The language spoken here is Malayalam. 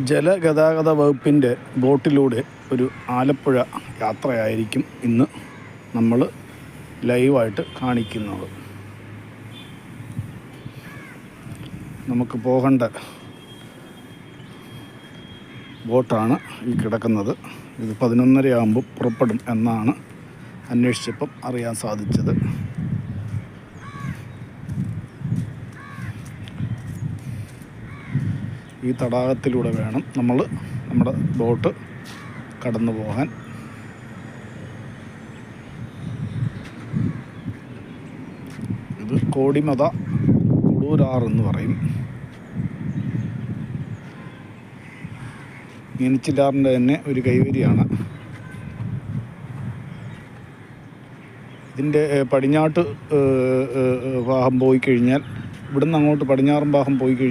ജലഗതാഗത വകുപ്പിൻ്റെ ബോട്ടിലൂടെ ഒരു ആലപ്പുഴ യാത്രയായിരിക്കും ഇന്ന് നമ്മൾ ലൈവായിട്ട് കാണിക്കുന്നത്. നമുക്ക് പോകേണ്ട ബോട്ടാണ് ഈ കിടക്കുന്നത്. ഇത് 11:30 ആകുമ്പോൾ പുറപ്പെടും എന്നാണ് അന്വേഷിച്ചപ്പം അറിയാൻ സാധിച്ചത്. ഈ തടാകത്തിലൂടെ വേണം നമ്മുടെ ബോട്ട് കടന്നു പോകാൻ. ഇത് കോടിമത കുടൂരാറെന്ന് പറയും. മീനച്ചിലാറിൻ്റെ തന്നെ ഒരു കൈവരിയാണ്. ഇതിൻ്റെ പടിഞ്ഞാട്ട് ഭാഗം പോയി കഴിഞ്ഞാൽ, ഇവിടുന്ന് അങ്ങോട്ട് പടിഞ്ഞാറൻ ഭാഗം പോയി കഴിഞ്ഞാൽ